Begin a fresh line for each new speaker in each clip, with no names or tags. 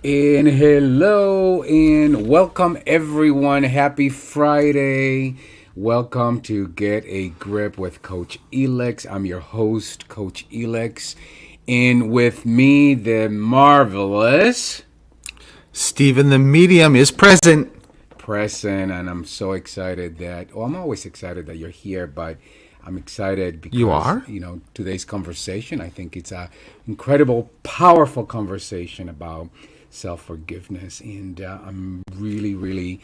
And hello and welcome everyone. Happy Friday. Welcome to Get a Grip with Coach Elex. I'm your host, Coach Elex. And with me, the marvelous
Stephen the Medium is present.
And I'm so excited that, I'm always excited that you're here, but I'm excited because,
You are?
Today's conversation, I think it's a incredible, powerful conversation about self-forgiveness. And I'm really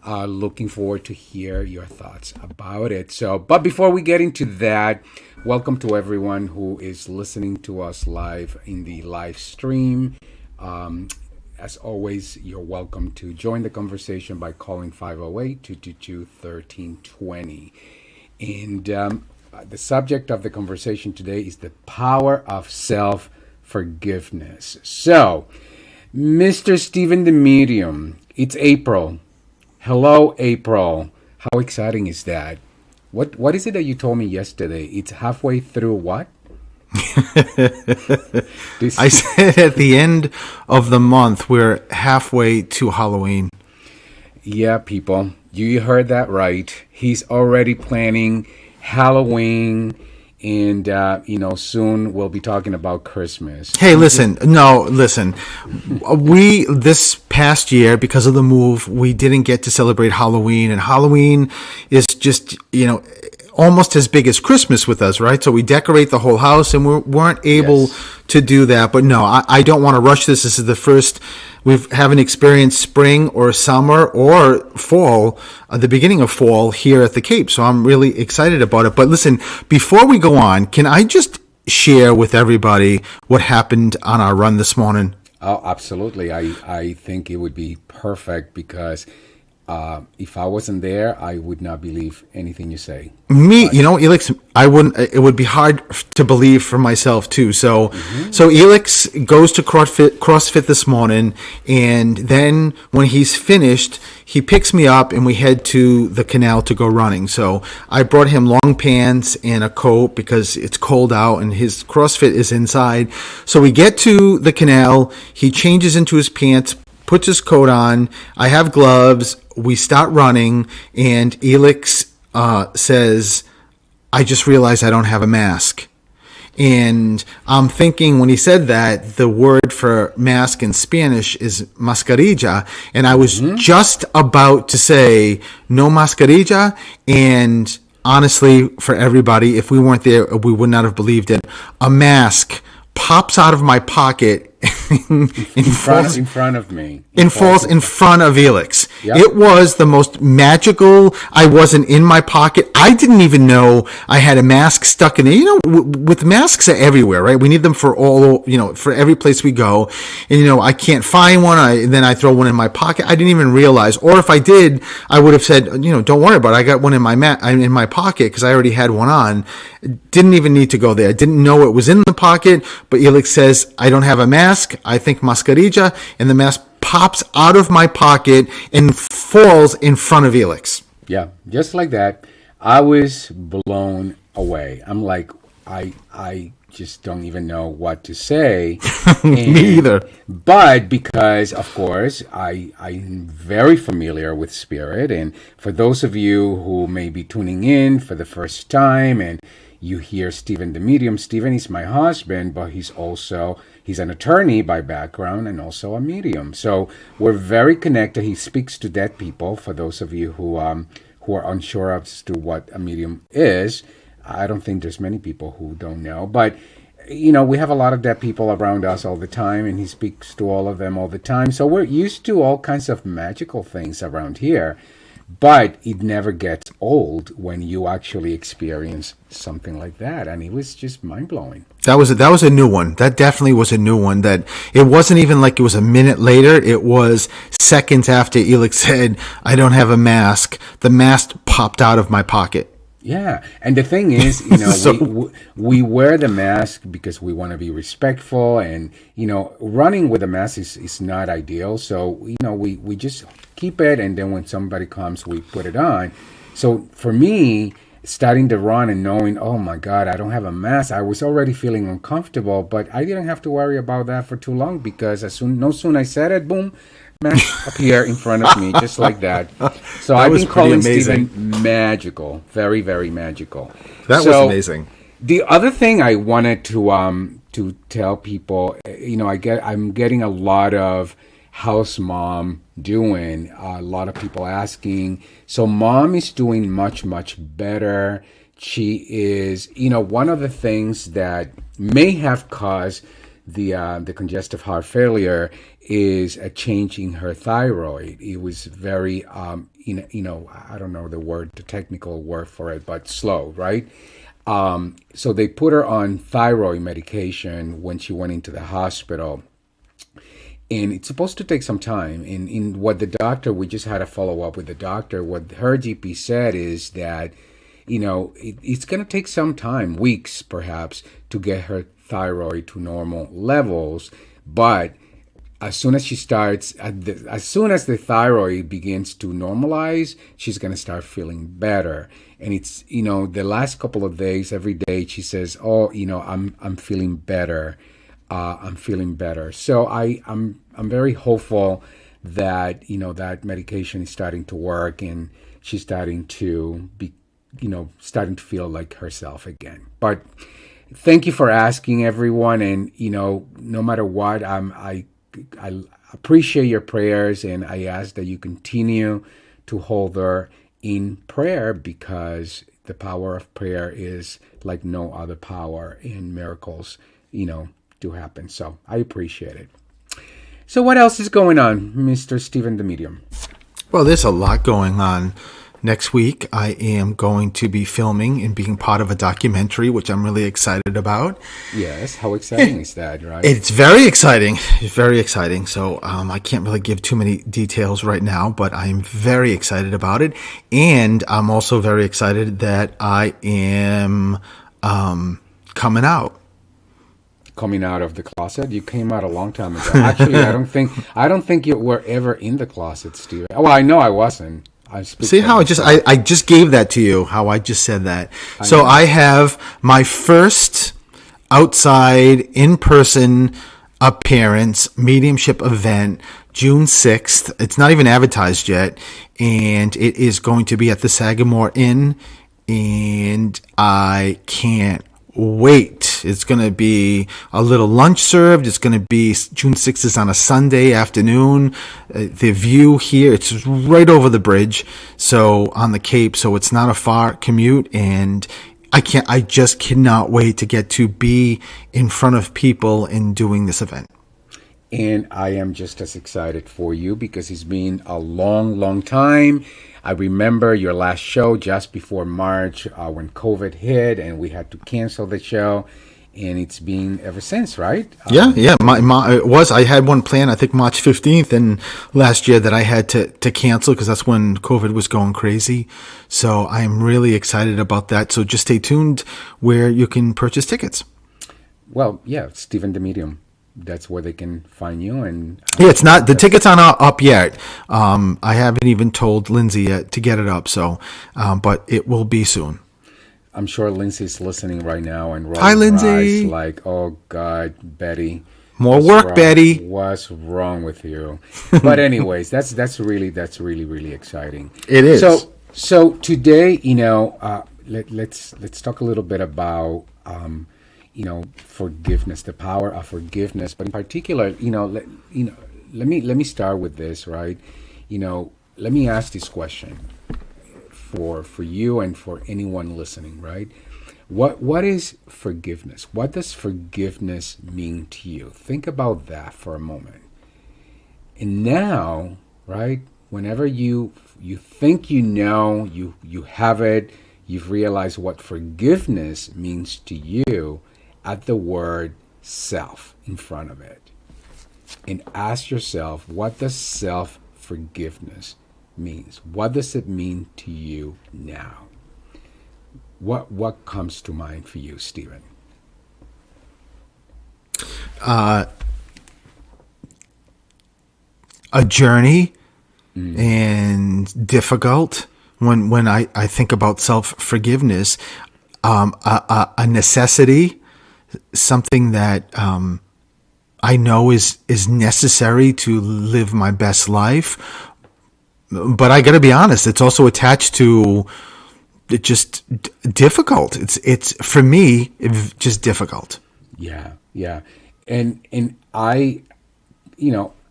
looking forward to hear your thoughts about it. So, but before we get into that, welcome to everyone who is listening to us live in the live stream. As always, you're welcome to join the conversation by calling 508-222-1320. And the subject of the conversation today is the power of self-forgiveness. So, Mr. Stephen the Medium, it's April. Hello, April. How exciting is that? What is it that you told me yesterday? It's halfway through what?
I said at the end of the month, we're halfway to Halloween.
Yeah, people, you heard that right. He's already planning Halloween, and soon we'll be talking about Christmas.
Hey, listen. We, this past year, because of the move, we didn't get to celebrate Halloween, and Halloween is just, almost as big as Christmas with us, right? So we decorate the whole house, and we weren't able to do that. But no, I don't want to rush this. This is the first we haven't experienced spring or summer or fall, the beginning of fall here at the Cape. So I'm really excited about it. But listen, before we go on, can I just share with everybody what happened on our run this morning?
Oh, absolutely. I think it would be perfect because if I wasn't there, I would not believe anything you say.
Elix, I wouldn't. It would be hard to believe for myself too. So Elix goes to CrossFit this morning, and then when he's finished, he picks me up, and we head to the canal to go running. So I brought him long pants and a coat because it's cold out, and his CrossFit is inside. So we get to the canal. He changes into his pants, puts his coat on. I have gloves. We start running, and Elix says, I just realized I don't have a mask. And I'm thinking when he said that, the word for mask in Spanish is mascarilla. And I was just about to say, no mascarilla. And honestly, for everybody, if we weren't there, we would not have believed it. A mask pops out of my pocket
in front of me.
And falls in front of Elix.
Yep.
It was the most magical. I wasn't in my pocket. I didn't even know I had a mask stuck in there. With masks are everywhere, right? We need them for for every place we go. And, I can't find one. Then I throw one in my pocket. I didn't even realize. Or if I did, I would have said, don't worry about it. I got one in my pocket because I already had one on. Didn't even need to go there. Didn't know it was in the pocket. But Elix says, I don't have a mask. I think mascarilla, and the mask pops out of my pocket and falls in front of Elix.
Yeah, just like that. I was blown away. I'm like, I just don't even know what to say.
Me either.
But because, of course, I'm very familiar with Spirit, and for those of you who may be tuning in for the first time and you hear Stephen the Medium, Stephen is my husband, but he's an attorney by background and also a medium. So we're very connected. He speaks to dead people. For those of you who are unsure as to what a medium is, I don't think there's many people who don't know. But, we have a lot of dead people around us all the time, and he speaks to all of them all the time. So we're used to all kinds of magical things around here. But it never gets old when you actually experience something like that. And it was just mind-blowing.
That was a new one. That definitely was a new one. That it wasn't even like it was a minute later. It was seconds after Elix said, I don't have a mask. The mask popped out of my pocket.
Yeah, and the thing is, we wear the mask because we want to be respectful, and running with a mask is not ideal. So we just keep it, and then when somebody comes, we put it on. So for me, starting to run and knowing, oh my God, I don't have a mask. I was already feeling uncomfortable, but I didn't have to worry about that for too long because no sooner I said it, boom, mask appear in front of me just like that. So
That
I've
was
been
pretty
calling
amazing.
Stephen magical, very, very magical.
That was
So
amazing.
the other thing I wanted to tell people, I'm getting a lot of how's mom doing? A lot of people asking. So mom is doing much better. She is, one of the things that may have caused the congestive heart failure is a change in her thyroid. It was very, I don't know the technical word for it, but slow, right? So they put her on thyroid medication when she went into the hospital. And it's supposed to take some time. In what the doctor, we just had a follow up with the doctor. What her GP said is that, it's going to take some time, weeks perhaps, to get her thyroid to normal levels. But as soon as as soon as the thyroid begins to normalize, she's going to start feeling better. And it's, the last couple of days, every day, she says, oh, I'm feeling better. I'm feeling better. So I'm very hopeful that, that medication is starting to work and she's starting to be, starting to feel like herself again. But thank you for asking, everyone. And, no matter what, I appreciate your prayers, and I ask that you continue to hold her in prayer, because the power of prayer is like no other power, and miracles, do happen. So I appreciate it. So what else is going on, Mr. Stephen the Medium?
Well, there's a lot going on. Next week, I am going to be filming and being part of a documentary, which I'm really excited about.
Yes, how exciting is that, right?
It's very exciting. It's very exciting. So I can't really give too many details right now, but I'm very excited about it. And I'm also very excited that I am coming out.
Coming out of the closet? You came out a long time ago. Actually, I don't think you were ever in the closet, Steve. Well, I know I wasn't.
See how I just gave that to you, how I just said that. So I have my first outside in-person appearance mediumship event June 6th. It's not even advertised yet, and it is going to be at the Sagamore Inn, and I can't wait. It's going to be a little lunch served. It's going to be June 6th is on a Sunday afternoon. The view here, it's right over the bridge, so on the Cape, so it's not a far commute, and I just cannot wait to get to be in front of people and doing this event.
And I am just as excited for you because it's been a long time. I remember your last show just before March when COVID hit and we had to cancel the show. And it's been ever since, right?
Yeah. It was. I had one planned, I think March 15th, and last year that I had to cancel because that's when COVID was going crazy. So I'm really excited about that. So just stay tuned where you can purchase tickets.
Well, yeah, Stephen the Medium. That's where they can find you. And
yeah, it's not, the tickets aren't up yet. I haven't even told Lindsay yet to get it up. So, but it will be soon.
I'm sure Lindsay's listening right now and rolling
Hi, Lindsay.
her eyes like, oh God, Betty.
More work,
wrong?
Betty.
What's wrong with you? But anyways, that's really exciting.
It is.
So today, let's talk a little bit about forgiveness, the power of forgiveness. But in particular, let me start with this, right? Let me ask this question for you and for anyone listening, right? What is forgiveness? What does forgiveness mean to you? Think about that for a moment. And now, right, whenever you think you have it, you've realized what forgiveness means to you, add the word self in front of it. And ask yourself, what does self-forgiveness means? What does it mean to you now? What comes to mind for you, Stephen?
A journey and difficult, when I think about self forgiveness, a necessity, something that I know is necessary to live my best life. But I got to be honest, it's also attached to it just difficult. It's for me just difficult.
Yeah, yeah. And I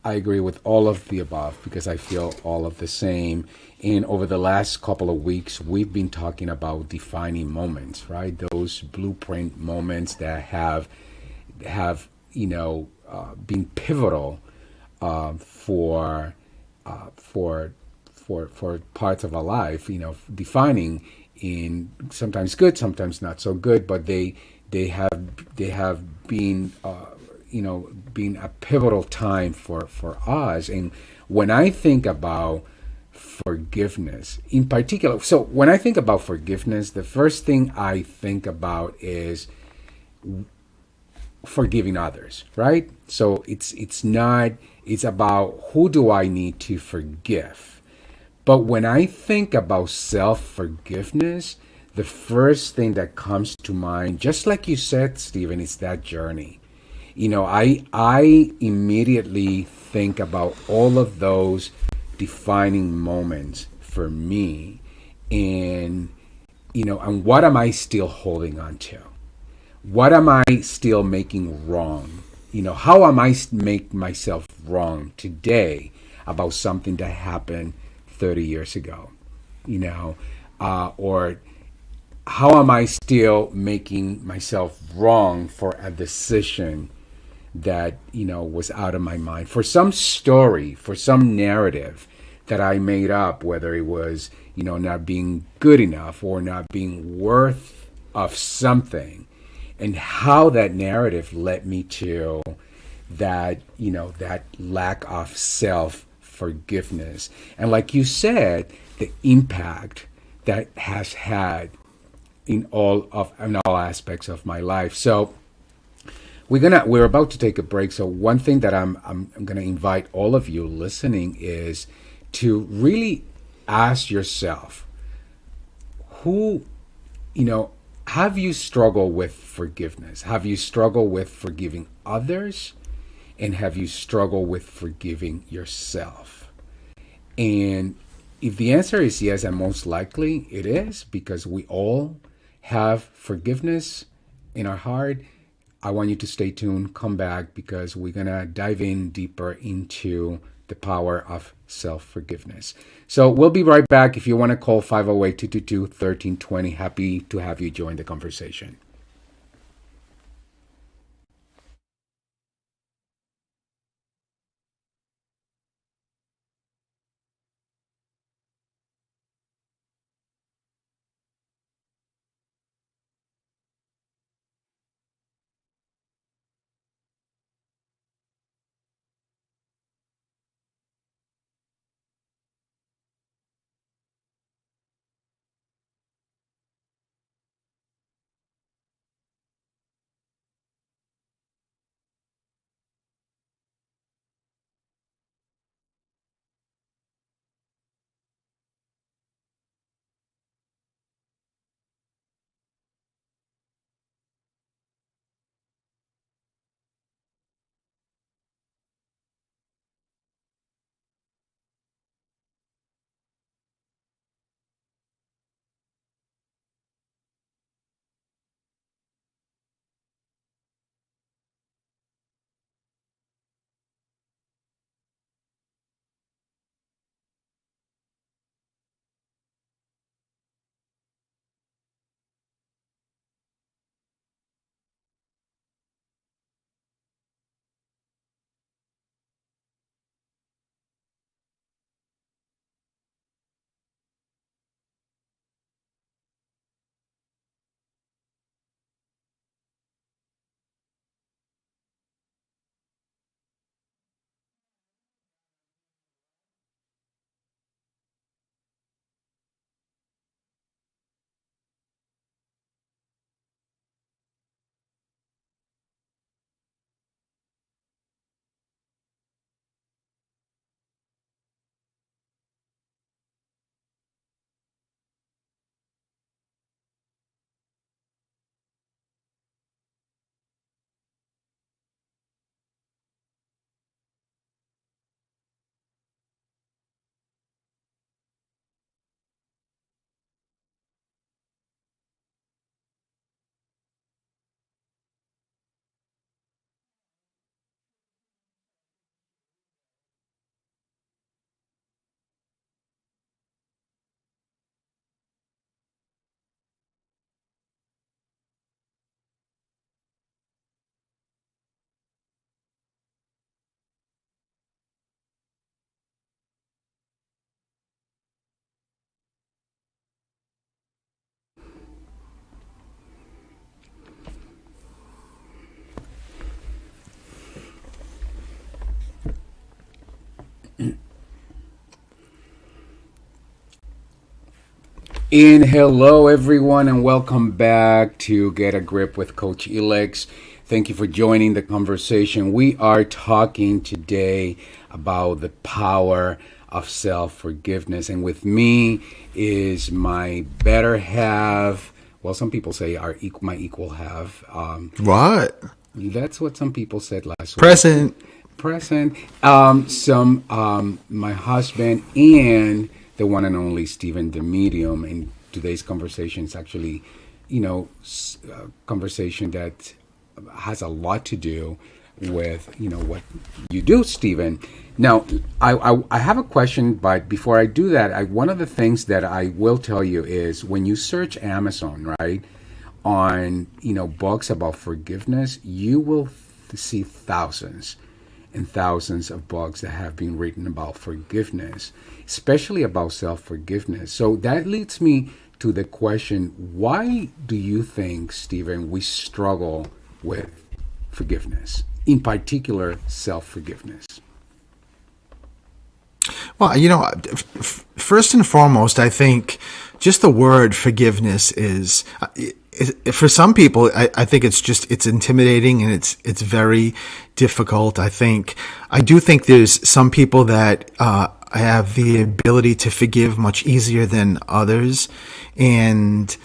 agree with all of the above because I feel all of the same. And over the last couple of weeks, we've been talking about defining moments, right? Those blueprint moments that have been pivotal for for parts of our life. Defining in sometimes good, sometimes not so good, but they have been been a pivotal time for us. And when I think about forgiveness in particular, so when I think about forgiveness, the first thing I think about is forgiving others, right? So it's not it's about who do I need to forgive. But when I think about self forgiveness, the first thing that comes to mind, just like you said, Stephen, is that journey. I immediately think about all of those defining moments for me, and and what am I still holding on to? What am I still making wrong? How am I make myself wrong today about something that happened 30 years ago? Or how am I still making myself wrong for a decision that was out of my mind, for some story, for some narrative that I made up, whether it was not being good enough or not being worth of something, and how that narrative led me to that lack of self forgiveness. And like you said, the impact that has had in all aspects of my life. So we're about to take a break. So one thing that I'm gonna invite all of you listening is to really ask yourself, who you know have you struggled with forgiveness? Have you struggled with forgiving others? And have you struggled with forgiving yourself? And if the answer is yes, and most likely it is, because we all have forgiveness in our heart, I want you to stay tuned, come back, because we're going to dive in deeper into the power of self forgiveness. So we'll be right back. If you want to call 508 222 1320, happy to have you join the conversation. And hello, everyone, and welcome back to Get a Grip with Coach Elix. Thank you for joining the conversation. We are talking today about the power of self forgiveness. And with me is my better half. Well, some people say my equal half.
What?
That's what some people said last week.
Present.
Present. Some My husband and the one and only Stephen the medium. And today's conversation is actually, conversation that has a lot to do with what you do, Stephen. Now, I have a question, but before I do that, one of the things that I will tell you is when you search Amazon, right, on books about forgiveness, you will see thousands and thousands of books that have been written about forgiveness, especially about self forgiveness. So that leads me to the question, why do you think, Stephen, we struggle with forgiveness, in particular self forgiveness?
Well, first and foremost, I think just the word forgiveness is, for some people, I think it's intimidating and it's very difficult. I do think there's some people that have the ability to forgive much easier than others. And,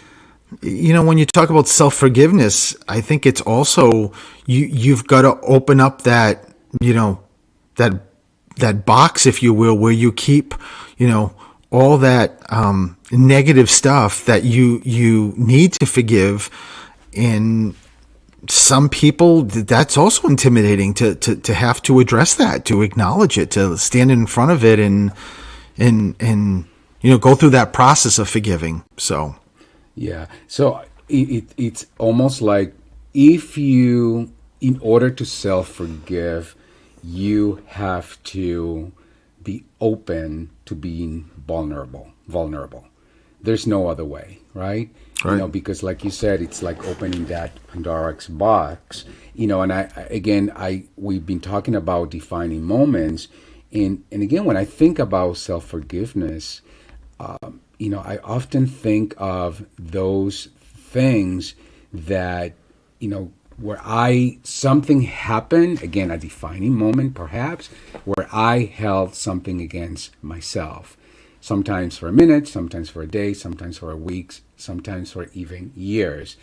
when you talk about self-forgiveness, I think it's also, you've got to open up that that box, if you will, where you keep, all that negative stuff that you need to forgive. And some people, that's also intimidating to have to address that, to acknowledge it, to stand in front of it and go through that process of forgiving. So
Yeah. So it's almost like if you, in order to self forgive, you have to be open to being vulnerable. Vulnerable. There's no other way, right?
Right.
Because like you said, it's like opening that Pandora's box. And we've been talking about defining moments, and again, when I think about self forgiveness, I often think of those things that, where something happened, again, a defining moment perhaps, where I held something against myself. Sometimes for a minute, sometimes for a day, sometimes for a week, sometimes for even years.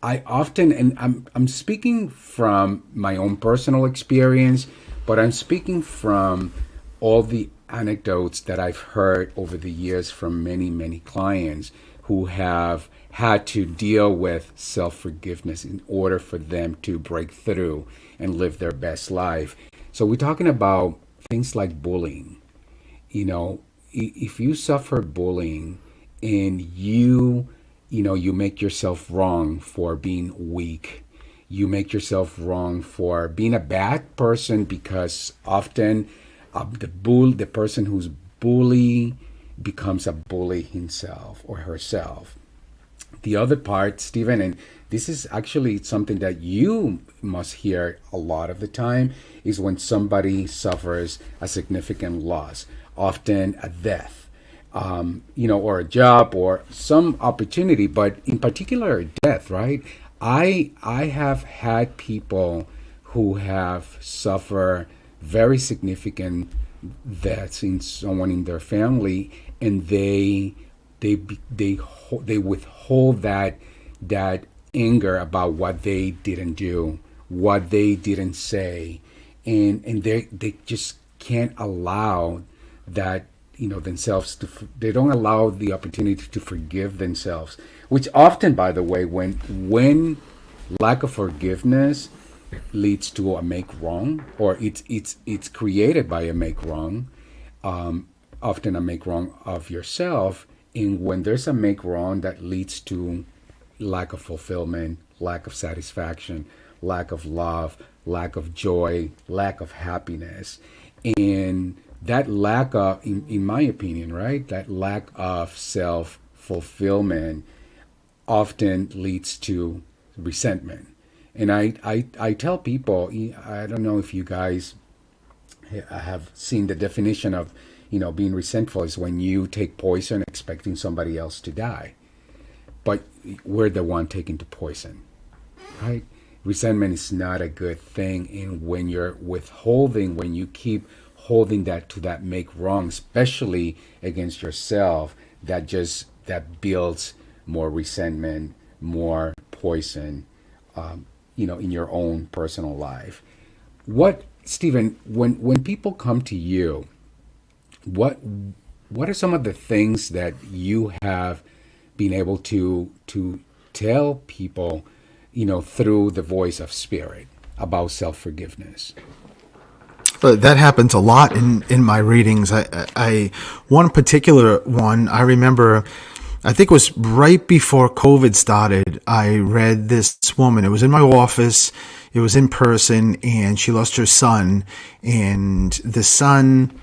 I often, and I'm speaking from my own personal experience, but I'm speaking from all the anecdotes that I've heard over the years from many, many clients who have had to deal with self forgiveness in order for them to break through and live their best life. So we're talking about things like bullying. If you suffer bullying and you make yourself wrong for being weak, you make yourself wrong for being a bad person, because often the person who's bully becomes a bully himself or herself. The other part, Stephen, and this is actually something that you must hear a lot of the time, is when somebody suffers a significant loss, often a death, or a job or some opportunity, but in particular, a death, right? I have had people who have suffered very significant deaths in someone in their family, and they withhold that anger about what they didn't do, what they didn't say, and they just can't allow that, themselves they don't allow the opportunity to forgive themselves, which often, by the way, when lack of forgiveness leads to a make wrong, or it's created by a make wrong, often a make wrong of yourself. And when there's a make wrong that leads to lack of fulfillment, lack of satisfaction, lack of love, lack of joy, lack of happiness, and that lack of, in my opinion, right, that lack of self fulfillment often leads to resentment. And I tell people, I don't know if you guys have seen the definition of being resentful is when you take poison expecting somebody else to die, but we're the one taking the poison, right? Resentment is not a good thing, and when you're withholding, when you keep holding that to that make wrong, especially against yourself, that builds more resentment, more poison, in your own personal life. What, Stephen, when people come to you, what what are some of the things that you have been able to tell people, through the voice of spirit about self forgiveness?
But that happens a lot in my readings. I one particular one I remember. I think it was right before COVID started. I read this woman. It was in my office. It was in person, and she lost her son. And the son,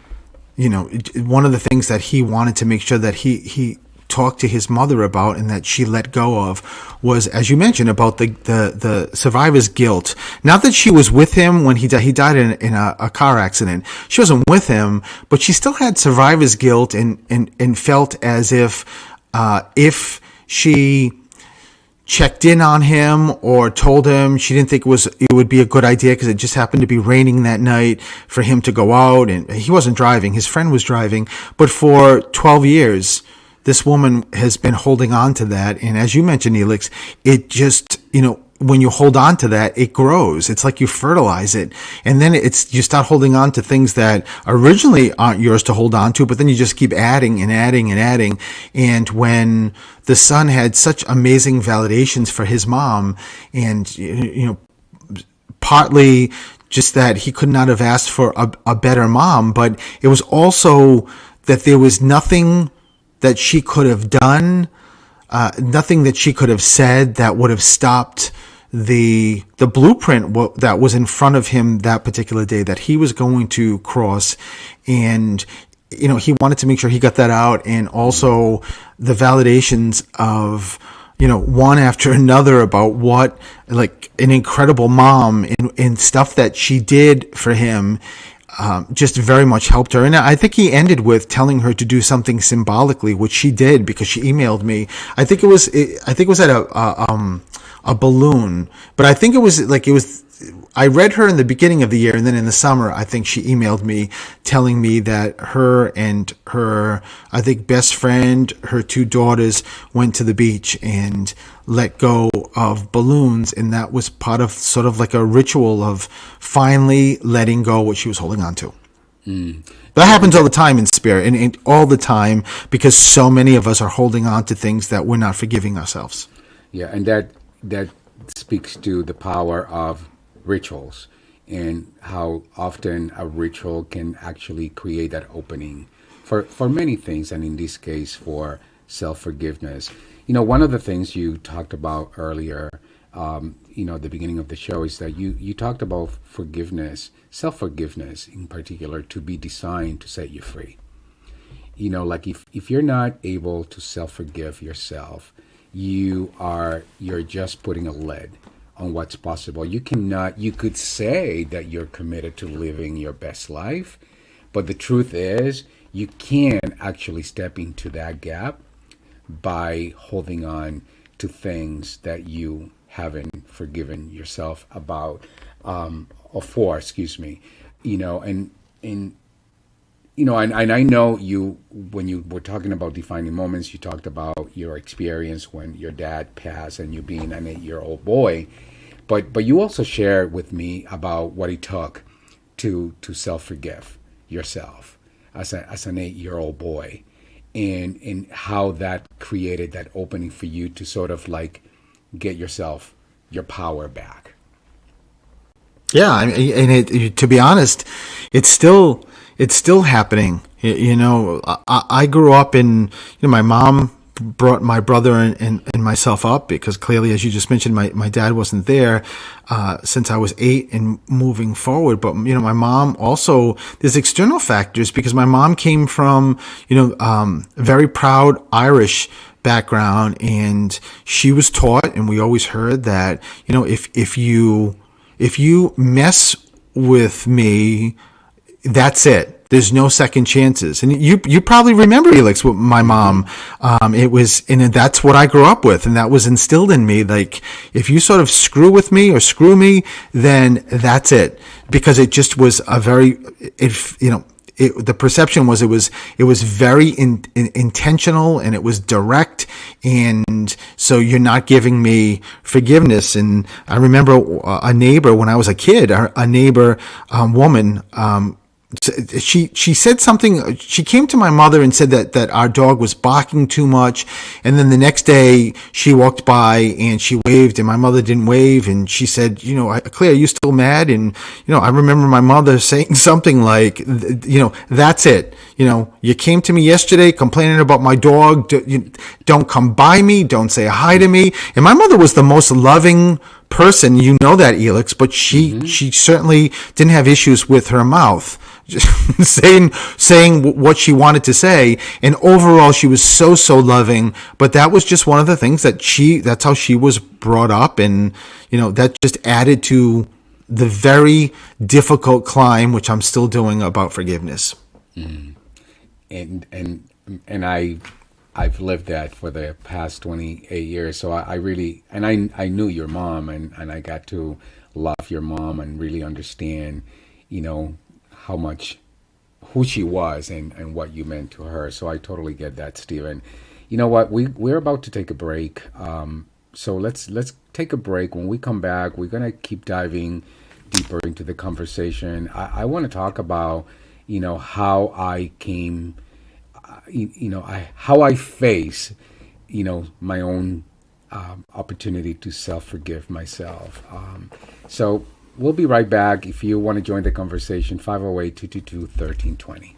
one of the things that he wanted to make sure that he talked to his mother about and that she let go of was, as you mentioned, about the survivor's guilt. Not that she was with him when he died. He died in a car accident. She wasn't with him, but she still had survivor's guilt and felt as if she checked in on him or told him she didn't think it would be a good idea because it just happened to be raining that night for him to go out, and he wasn't driving, his friend was driving. But for 12 years this woman has been holding on to that, and as you mentioned, Elix, it just, when you hold on to that, it grows. It's like you fertilize it, and then you start holding on to things that originally aren't yours to hold on to, but then you just keep adding and adding and adding. And when the son had such amazing validations for his mom, and partly just that he could not have asked for a better mom, but it was also that there was nothing that she could have done, nothing that she could have said that would have stopped the blueprint that was in front of him that particular day that he was going to cross. And he wanted to make sure he got that out, and also the validations of one after another about what, like, an incredible mom and stuff that she did for him. Just very much helped her. And I think he ended with telling her to do something symbolically, which she did, because she emailed me. I think it was at a balloon, but I think it was I read her in the beginning of the year, and then in the summer, I think she emailed me telling me that her and her, I think, best friend, her two daughters, went to the beach and let go of balloons, and that was part of sort of like a ritual of finally letting go what she was holding on to. That happens all the time in spirit, and all the time, because so many of us are holding on to things that we're not forgiving ourselves.
Yeah, and that speaks to the power of rituals and how often a ritual can actually create that opening for many things, and in this case for self-forgiveness. One of the things you talked about earlier, at the beginning of the show, is that you talked about forgiveness, self-forgiveness in particular, to be designed to set you free. Like if you're not able to self-forgive yourself, you're just putting a lid on what's possible. You could say that you're committed to living your best life, but the truth is you can't actually step into that gap by holding on to things that you haven't forgiven yourself about, or for, excuse me. And I know when you were talking about defining moments, you talked about your experience when your dad passed and you being an 8-year-old boy, but you also shared with me about what it took to self-forgive yourself as an 8-year-old boy, and how that created that opening for you to sort of like get yourself your power back.
Yeah, and to be honest, it's still happening. I grew up in, my mom brought my brother and myself up, because clearly, as you just mentioned, my dad wasn't there since I was 8 and moving forward. But my mom also, there's external factors, because my mom came from very proud Irish background, and she was taught, and we always heard that if you mess with me, that's it. There's no second chances. And you probably remember, Elix, with my mom. It was, and that's what I grew up with. And that was instilled in me. Like, if you sort of screw with me or screw me, then that's it. Because it just was a very, the perception was it was very intentional, and it was direct, and so you're not giving me forgiveness. And I remember a neighbor when I was a kid, a neighbor woman. She said something. She came to my mother and said that our dog was barking too much. And then the next day she walked by and she waved, and my mother didn't wave. And she said, Claire, are you still mad? And, I remember my mother saying something like, that's it. You came to me yesterday complaining about my dog. Don't come by me. Don't say hi to me. And my mother was the most loving person, that, Elix, but she certainly didn't have issues with her mouth, just saying what she wanted to say. And overall, she was so loving. But that was just one of the things that's how she was brought up, and that just added to the very difficult climb, which I'm still doing, about forgiveness.
And I've lived that for the past 28 years. So I really, and I knew your mom, and I got to love your mom and really understand, how much, who she was, and what you meant to her. So I totally get that, Stephen. You know what? We're about to take a break. So let's take a break. When we come back, we're going to keep diving deeper into the conversation. I want to talk about, how I came, how I face, my own opportunity to self-forgive myself. So we'll be right back. If you want to join the conversation, 508-222-1320.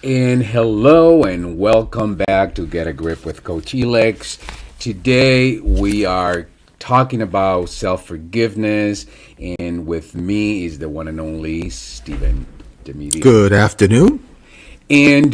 And hello and welcome back to Get a Grip with Coach Elix. Today we are talking about self forgiveness, and with me is the one and only Stephen Demedio.
Good afternoon.
And,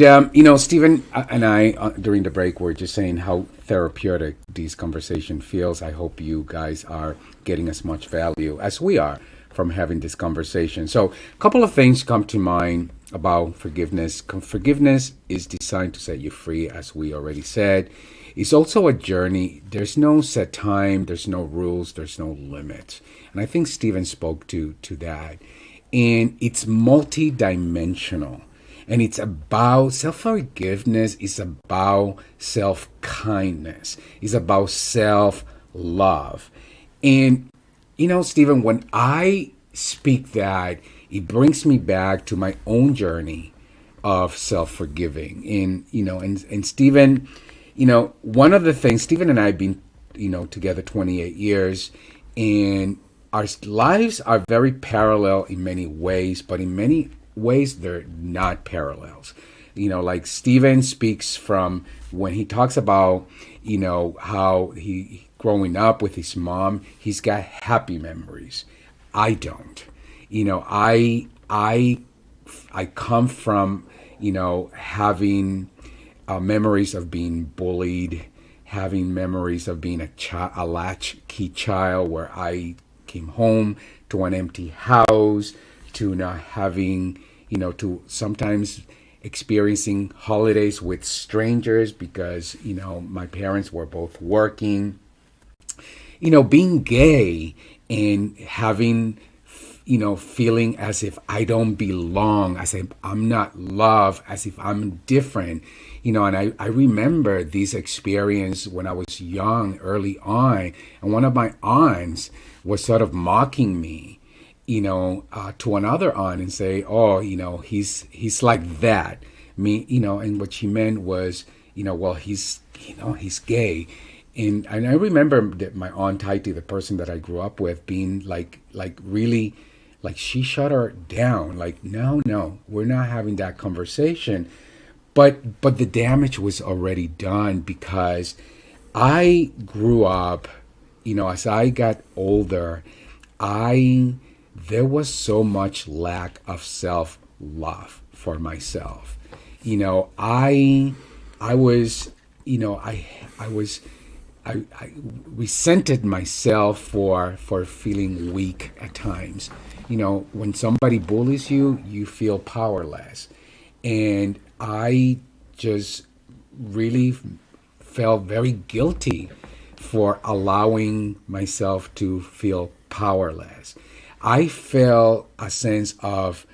Stephen and I, during the break, were just saying how therapeutic these conversation feels. I hope you guys are getting as much value as we are from having this conversation. So, a couple of things come to mind about forgiveness. Forgiveness is designed to set you free, as we already said. It's also a journey. There's no set time, there's no rules, there's no limits. And I think Stephen spoke to that. And it's multidimensional. And it's about self forgiveness, it's about self kindness, it's about self love. And, Stephen, when I speak that, it brings me back to my own journey of self forgiving. And Stephen, one of the things, Stephen and I have been, together 28 years, and our lives are very parallel in many ways, but in many ways they're not parallels. Like Stephen speaks from when he talks about, how he growing up with his mom, he's got happy memories. I don't. I come from, having memories of being bullied, having memories of being a latchkey child where I came home to an empty house, to not having, to sometimes experiencing holidays with strangers because, my parents were both working. Being gay and having, feeling as if I don't belong, as if I'm not loved, as if I'm different. And I remember this experience when I was young, early on, and one of my aunts was sort of mocking me, to another aunt and say, oh, he's like that. And what she meant was, well, he's gay. And I remember that my aunt Taiti, the person that I grew up with, being like really, like she shut her down. Like, no, we're not having that conversation. But the damage was already done because I grew up, as I got older, there was so much lack of self-love for myself. I was, I resented myself for feeling weak at times. When somebody bullies you, you feel powerless. And I just really felt very guilty for allowing myself to feel powerless. I felt a sense of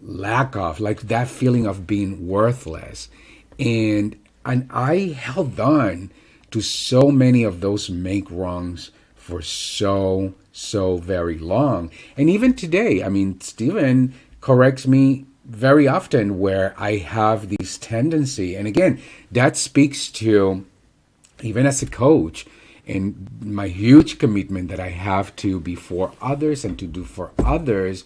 lack of, like that feeling of being worthless. And I held on to so many of those make wrongs for so very long. And even today, Stephen corrects me very often where I have this tendency. And again, that speaks to, even as a coach, and my huge commitment that I have to be for others and to do for others.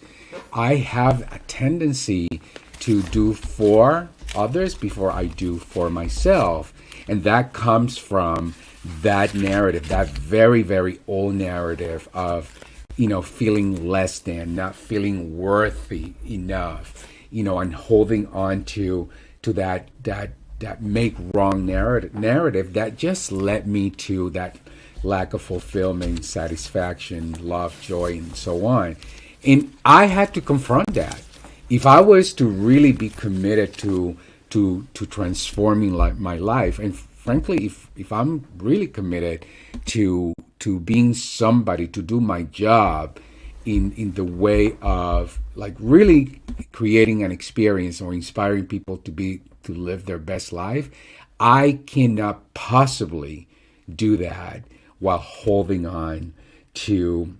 I have a tendency to do for others before I do for myself. And that comes from that narrative, that very, very old narrative of, feeling less than, not feeling worthy enough, and holding on to that make wrong narrative that just led me to that lack of fulfillment, satisfaction, love, joy, and so on. And I had to confront that. If I was to really be committed to transforming my life, and frankly, if I'm really committed to being somebody, to do my job in the way of like really creating an experience or inspiring people to live their best life, I cannot possibly do that while holding on to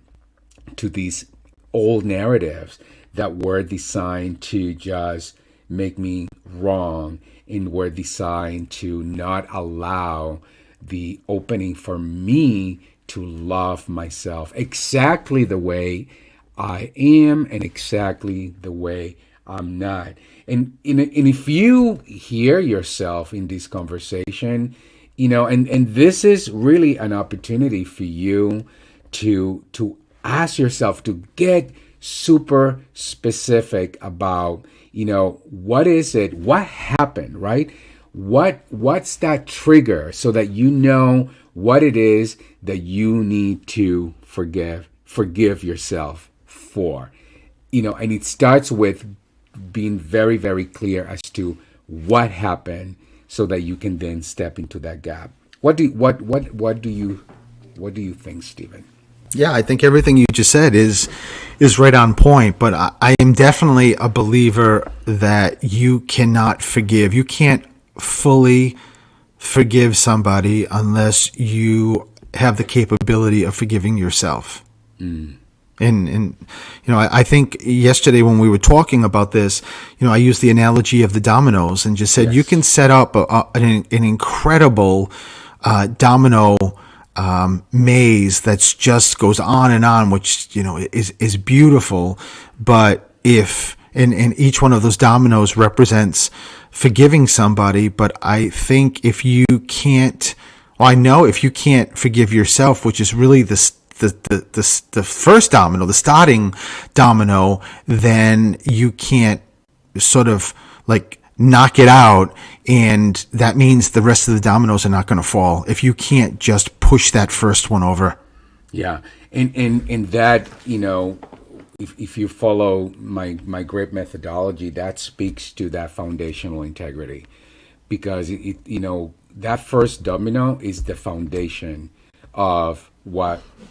these old narratives that were designed to just make me wrong and were designed to not allow the opening for me to love myself exactly the way I am and exactly the way I'm not. And if you hear yourself in this conversation, and this is really an opportunity for you to ask yourself to get super specific about, what is it, what happened, right? What's that trigger, so that you know what it is that you need to forgive yourself for. And it starts with being very, very clear as to what happened, so that you can then step into that gap. What do you think, Stephen?
Yeah, I think everything you just said is right on point. But I am definitely a believer that you cannot forgive. You can't fully forgive somebody unless you have the capability of forgiving yourself. And I think yesterday when we were talking about this, I used the analogy of the dominoes and just said,
Yes.
you can set up an incredible domino maze that's just goes on and on, which is beautiful. But if and each one of those dominoes represents forgiving somebody, but I think if you can't, well, I know if you can't forgive yourself, which is really the first domino, the starting domino, then you can't sort of like knock it out, and that means the rest of the dominoes are not going to fall if you can't just push that first one over.
Yeah, and that, if you follow my great methodology, that speaks to that foundational integrity, because that first domino is the foundation of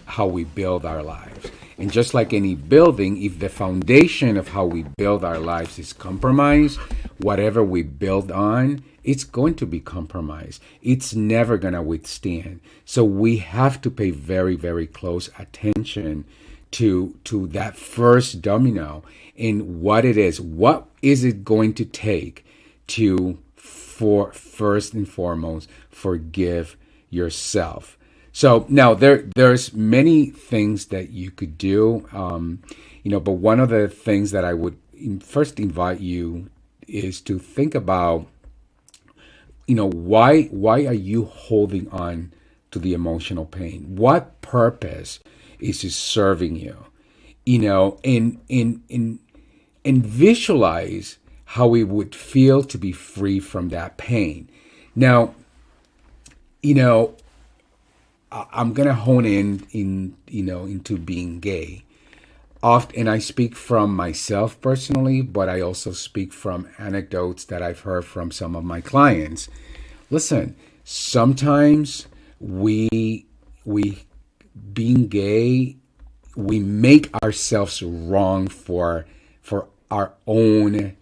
how we build our lives. And just like any building, if the foundation of how we build our lives is compromised, whatever we build on, it's going to be compromised. It's never going to withstand. So we have to pay very, very close attention to that first domino and what it is. What is it going to take for first and foremost, forgive yourself? So now there's many things that you could do, but one of the things that I would first invite you is to think about, why are you holding on to the emotional pain? What purpose is it serving you? And visualize how it would feel to be free from that pain. Now, I'm gonna hone into being gay. Often, I speak from myself personally, but I also speak from anecdotes that I've heard from some of my clients. Listen, sometimes we being gay, we make ourselves wrong for our own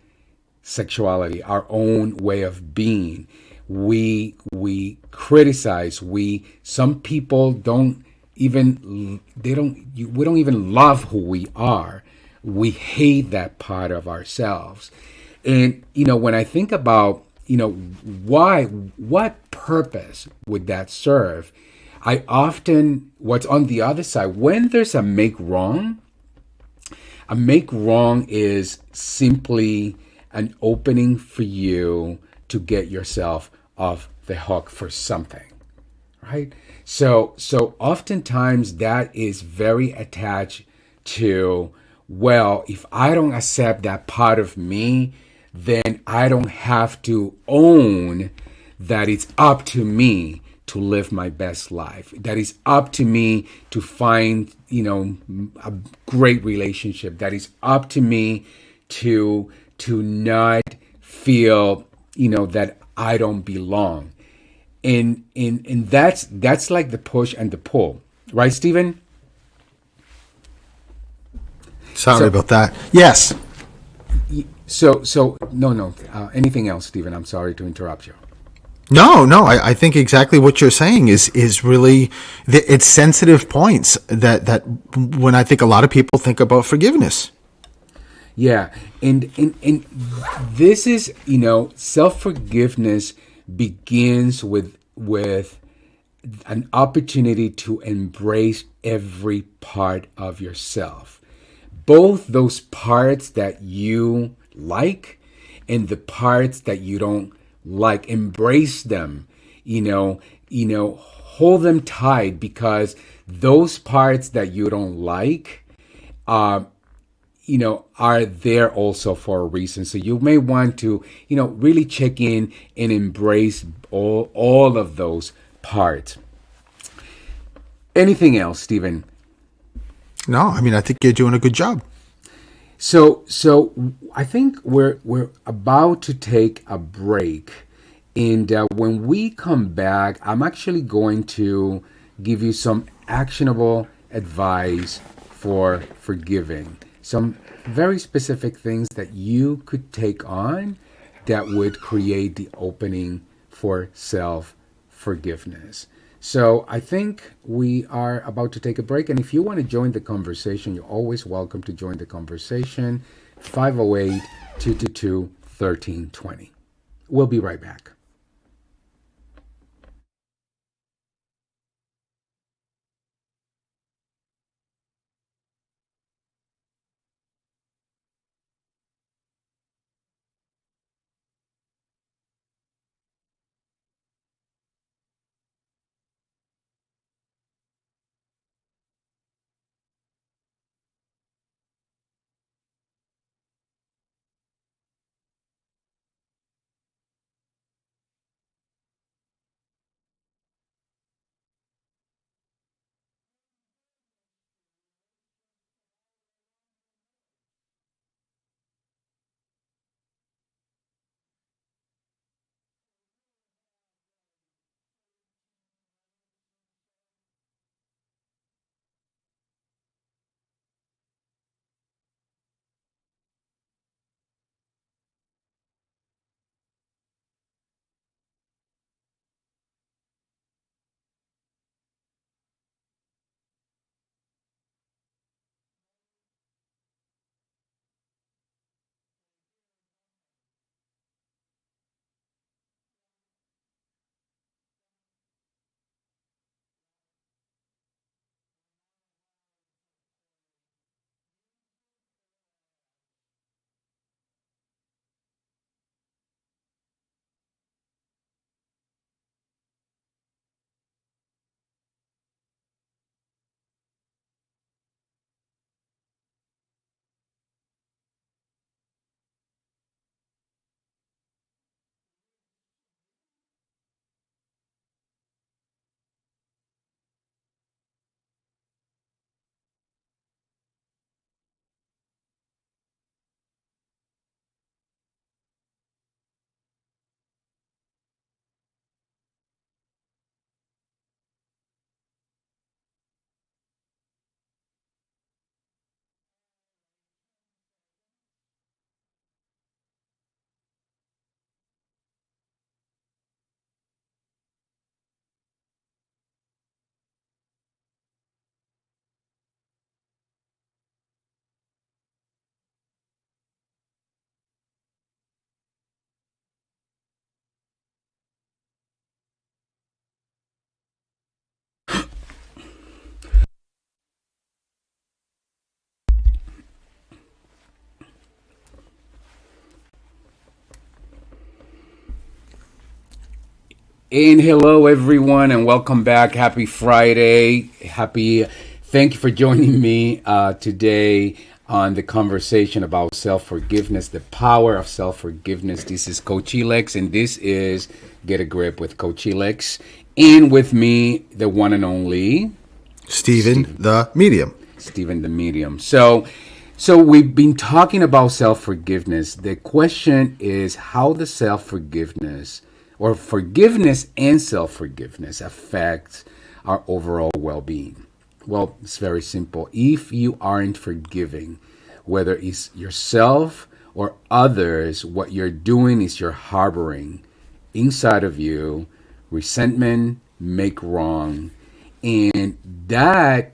sexuality, our own way of being. We criticize. Some people we don't even love who we are. We hate that part of ourselves. And when I think about what purpose would that serve, I often, what's on the other side, when there's a make wrong is simply an opening for you to get yourself off the hook for something, right? So oftentimes that is very attached to, well, if I don't accept that part of me, then I don't have to own that it's up to me to live my best life. That is up to me to find, a great relationship. That is up to me to not feel, that I don't belong. And that's like the push and the pull, right, Stephen?
Sorry about that. Yes.
So no. Anything else, Stephen? I'm sorry to interrupt you.
No. I think exactly what you're saying is really it's sensitive points that when I think a lot of people think about forgiveness.
Yeah, and this is, self-forgiveness begins with an opportunity to embrace every part of yourself. Both those parts that you like, and the parts that you don't like. Embrace them. Hold them tight, because those parts that you don't like, uh, are there also for a reason. So you may want to, really check in and embrace all of those parts. Anything else, Stephen?
No, I mean, I think you're doing a good job.
So I think we're about to take a break, and when we come back, I'm actually going to give you some actionable advice for forgiving. Some very specific things that you could take on that would create the opening for self forgiveness. So I think we are about to take a break. And if you want to join the conversation, you're always welcome to join the conversation. 508-222-1320. We'll be right back. And hello, everyone, and welcome back. Happy Friday. Thank you for joining me today on the conversation about self forgiveness, the power of self forgiveness. This is Coach Elex, and this is Get a Grip with Coach Elex. And with me, the one and only
Stephen, the medium.
Stephen the Medium. So we've been talking about self forgiveness. The question is how the self forgiveness or forgiveness and self forgiveness affects our overall well being. Well, it's very simple. If you aren't forgiving, whether it's yourself or others, what you're doing is you're harboring inside of you resentment, make wrong, and that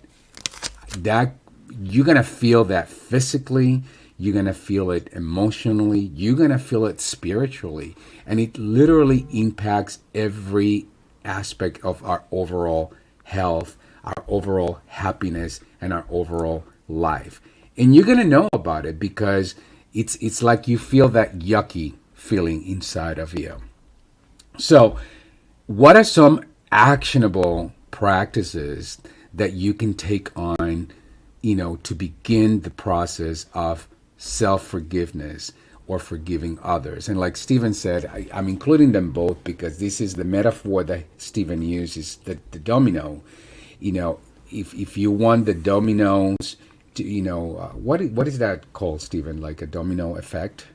you're going to feel that physically, you're going to feel it emotionally, you're going to feel it spiritually, and it literally impacts every aspect of our overall health, our overall happiness, and our overall life. And you're going to know about it because It's like you feel that yucky feeling inside of you. So, what are some actionable practices that you can take on, to begin the process of self forgiveness or forgiving others? And like Stephen said, I'm including them both because this is the metaphor that Stephen uses, the domino. You know, if you want the dominoes to, what is that called, Stephen? Like a domino effect?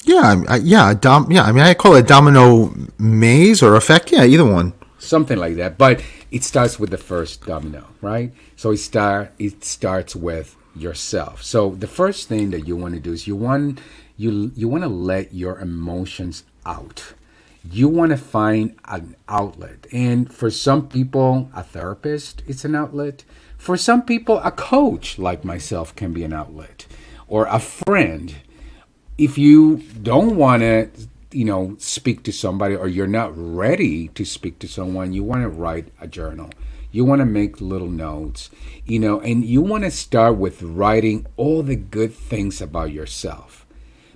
Yeah. I mean, I call it domino maze or effect. Yeah, either one.
Something like that. But it starts with the first domino, right? So it starts with yourself. So the first thing that you want to do is you want to let your emotions out. You want to find an outlet. And for some people, a therapist is an outlet. For some people, a coach like myself can be an outlet, or a friend. If you don't want to, speak to somebody, or you're not ready to speak to someone, you want to write a journal. You want to make little notes, and you want to start with writing all the good things about yourself.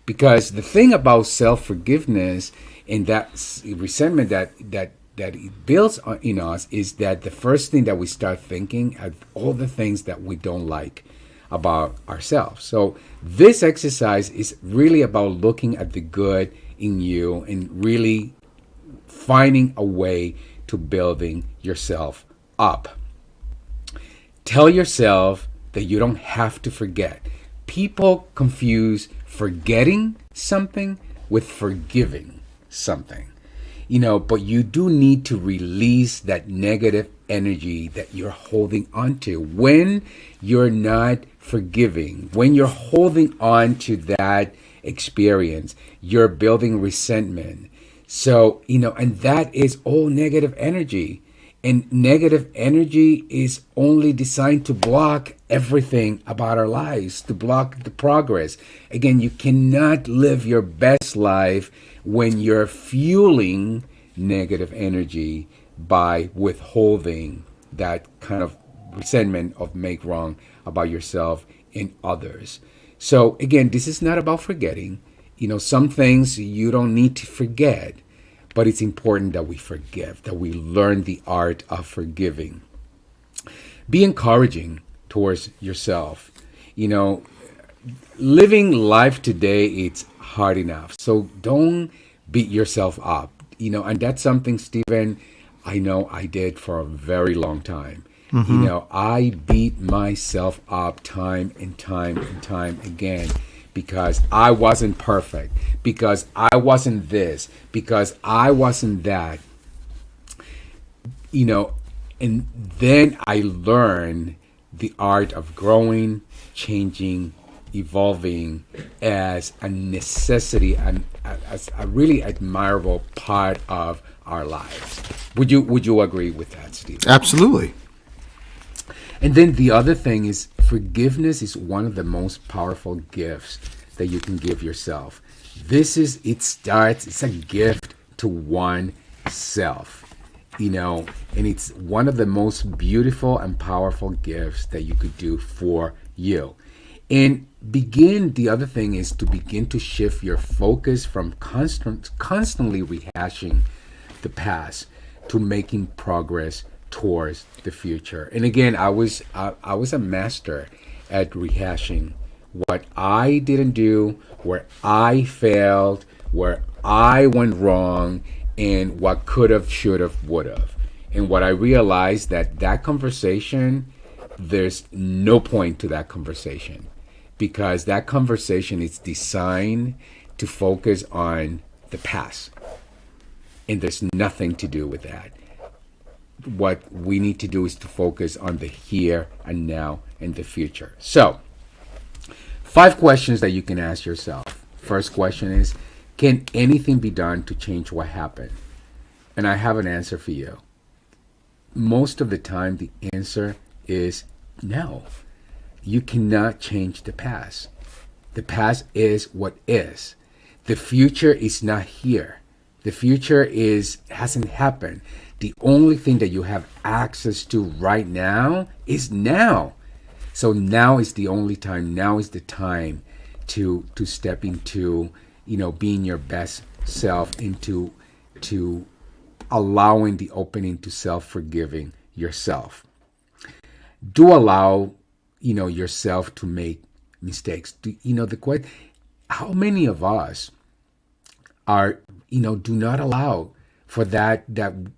Because the thing about self-forgiveness and that resentment that it builds in us is that the first thing that we start thinking are all the things that we don't like about ourselves. So this exercise is really about looking at the good in you and really finding a way to building yourself up. Tell yourself that you don't have to forget. People confuse forgetting something with forgiving something. But you do need to release that negative energy that you're holding on to. When you're not forgiving, when you're holding on to that experience, you're building resentment. So, and that is all negative energy. And negative energy is only designed to block everything about our lives, to block the progress. Again, you cannot live your best life when you're fueling negative energy by withholding that kind of resentment of make wrong about yourself and others. So again, this is not about forgetting. Some things you don't need to forget, but it's important that we forgive, that we learn the art of forgiving. Be encouraging towards yourself. Living life today, it's hard enough. So don't beat yourself up. And that's something, Stephen, I know I did for a very long time. I beat myself up time and time and time again because I wasn't perfect, because I wasn't this, because I wasn't that. And then I learned the art of growing, changing, evolving as a necessity and as a really admirable part of our lives. Would you agree with that, Steve?
Absolutely.
And then the other thing is forgiveness is one of the most powerful gifts that you can give yourself. It's a gift to oneself, and it's one of the most beautiful and powerful gifts that you could do for you. And the other thing is to begin to shift your focus from constantly rehashing the past to making progress towards the future. And again, I was a master at rehashing what I didn't do, where I failed, where I went wrong, and what could have, should have, would have. And what I realized that conversation, there's no point to that conversation, because that conversation is designed to focus on the past, and there's nothing to do with that. What we need to do is to focus on the here and now and the future. So 5 questions that you can ask yourself. First question is, can anything be done to change what happened? And I have an answer for you. Most of the time, the answer is no. You cannot change the past. The past is what is. The future is not here. The future hasn't happened. The only thing that you have access to right now is now. So now is the only time. Now is the time to step into, being your best self, into to allowing the opening to self-forgiving yourself. Do allow, yourself to make mistakes. The question, how many of us are, do not allow for that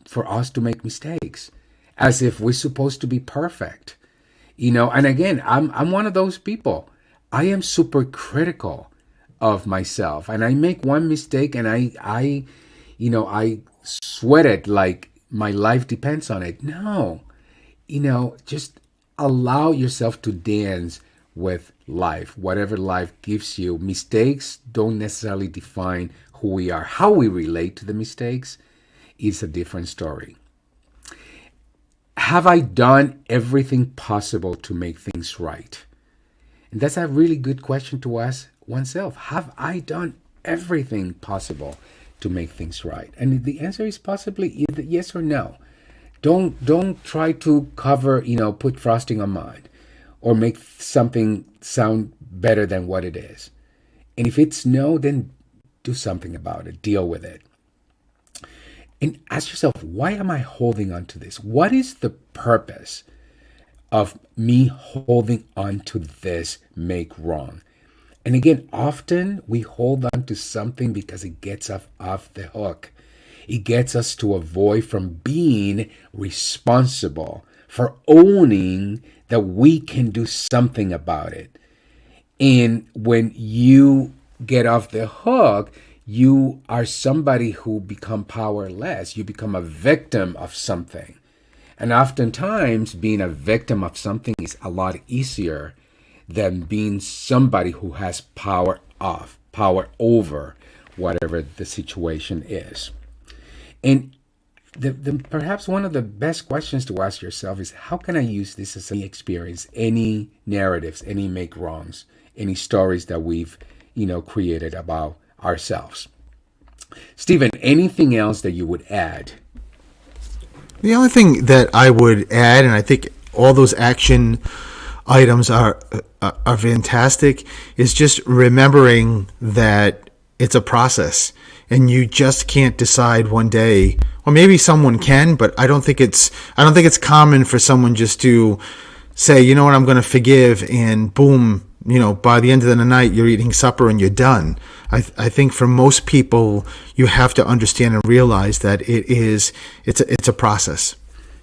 for us to make mistakes, as if we're supposed to be perfect. And again, I'm one of those people. I am super critical of myself, and I make one mistake and I sweat it like my life depends on it. No, just allow yourself to dance with life, whatever life gives you. Mistakes don't necessarily define who we are. How we relate to the mistakes is a different story. Have I done everything possible to make things right? And that's a really good question to ask oneself. Have I done everything possible to make things right? And the answer is possibly either yes or no. Don't try to cover, put frosting on mine or make something sound better than what it is. And if it's no, then do something about it. Deal with it. And ask yourself, why am I holding on to this? What is the purpose of me holding on to this make wrong? And again, often we hold on to something because it gets us off the hook. It gets us to avoid from being responsible for owning that we can do something about it. And when you get off the hook, you are somebody who become powerless. You become a victim of something. And oftentimes being a victim of something is a lot easier than being somebody who has power over whatever the situation is. And perhaps one of the best questions to ask yourself is, how can I use this as any experience, any narratives, any make wrongs, any stories that we've, created about ourselves? Stephen, anything else that you would add?
The only thing that I would add, and I think all those action items are fantastic, is just remembering that it's a process, and you just can't decide one day. Or maybe someone can, but I don't think it's common for someone just to say, you know what, I'm going to forgive, and boom, by the end of the night, you're eating supper and you're done. I think for most people, you have to understand and realize that it's a process.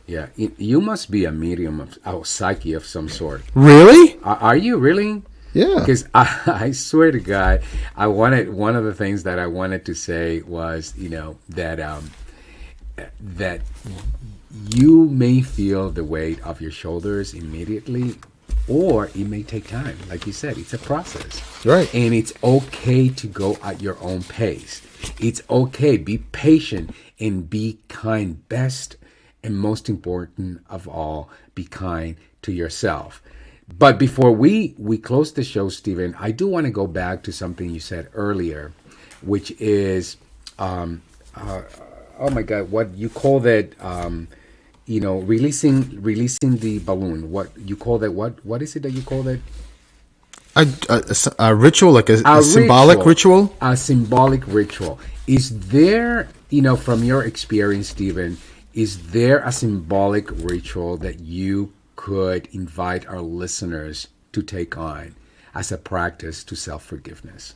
Yeah, you must be a medium of psyche of some sort.
Really?
Are you really?
Yeah.
Because I swear to God, one of the things that I wanted to say was, that you may feel the weight of your shoulders immediately, or it may take time. Like you said, it's a process.
Right.
And it's okay to go at your own pace. It's okay. Be patient and be kind. Best and most important of all, be kind to yourself. But before we close the show, Stephen, I do want to go back to something you said earlier, which is, oh my God, what you call that, releasing the balloon. What you call that? What is it that you call that?
A ritual, like a symbolic ritual?
A symbolic ritual. Is there, from your experience, Stephen, is there a symbolic ritual that you could invite our listeners to take on as a practice to self-forgiveness?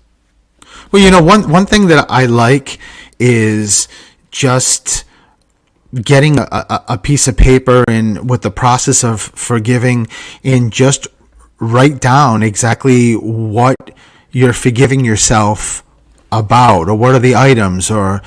Well, one thing that I like is just getting a piece of paper and with the process of forgiving, and just write down exactly what you're forgiving yourself about, or what are the items, or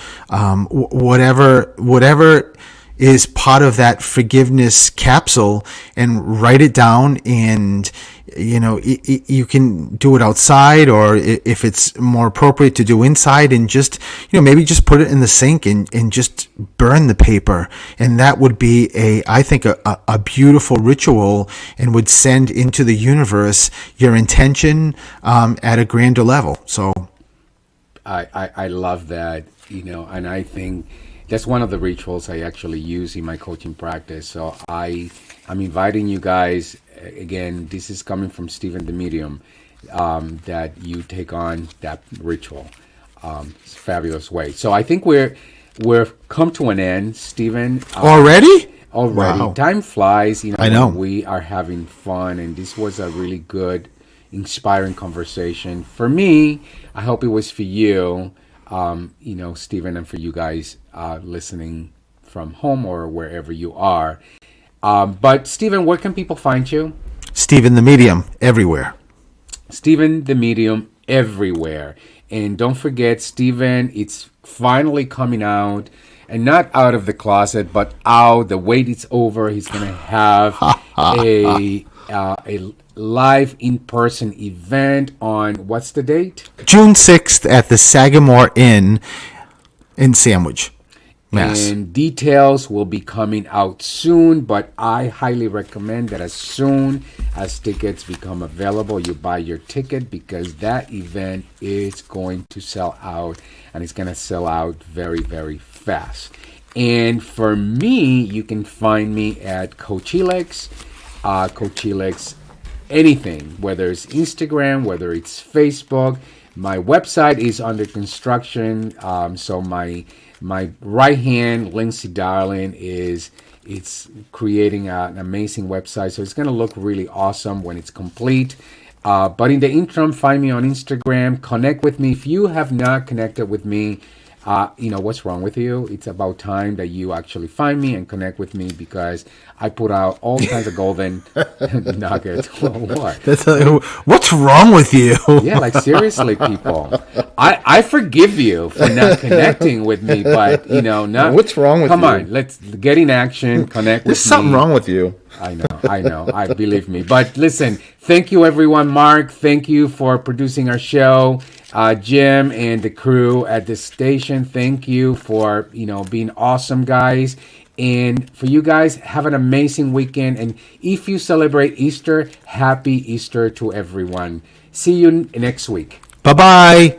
whatever is part of that forgiveness capsule, and write it down. And you can do it outside, or if it's more appropriate to do inside, and just maybe just put it in the sink and just burn the paper. And that would be I think a beautiful ritual, and would send into the universe your intention at a grander level. So
I love that, and I think that's one of the rituals I actually use in my coaching practice. So I'm inviting you guys, again, this is coming from Stephen the Medium, that you take on that ritual. It's a fabulous way. So I think we're come to an end, Stephen.
Already?
Already.
Wow.
Time flies.
I know.
We are having fun, and this was a really good, inspiring conversation for me. I hope it was for you, Stephen, and for you guys listening from home or wherever you are. But Stephen, where can people find you?
Stephen the Medium, everywhere.
Stephen the Medium, everywhere. And don't forget, Stephen, it's finally coming out. And not out of the closet, but out. The wait is over. He's going to have a live in-person event on, what's the date?
June 6th at the Sagamore Inn in Sandwich, Mass.
And details will be coming out soon, but I highly recommend that as soon as tickets become available, you buy your ticket, because that event is going to sell out, and it's going to sell out very, very fast. And for me, you can find me at Coach Helix, anything, whether it's Instagram, whether it's Facebook. My website is under construction, so my right hand, Lindsay Darling, it's creating an amazing website. So it's going to look really awesome when it's complete. But in the interim, find me on Instagram. Connect with me. If you have not connected with me, what's wrong with you? It's about time that you actually find me and connect with me, because I put out all kinds of golden nuggets. What?
What's wrong with you?
Yeah, like seriously, people. I forgive you for not connecting with me, but not.
What's wrong with
Come
you?
on, let's get in action. Connect with me.
There's something wrong with you.
I know. I believe me. But listen, thank you, everyone. Mark, thank you for producing our show. Jim and the crew at this station, thank you for being awesome, guys. And for you guys, have an amazing weekend. And if you celebrate Easter, happy Easter to everyone. See you next week.
Bye-bye.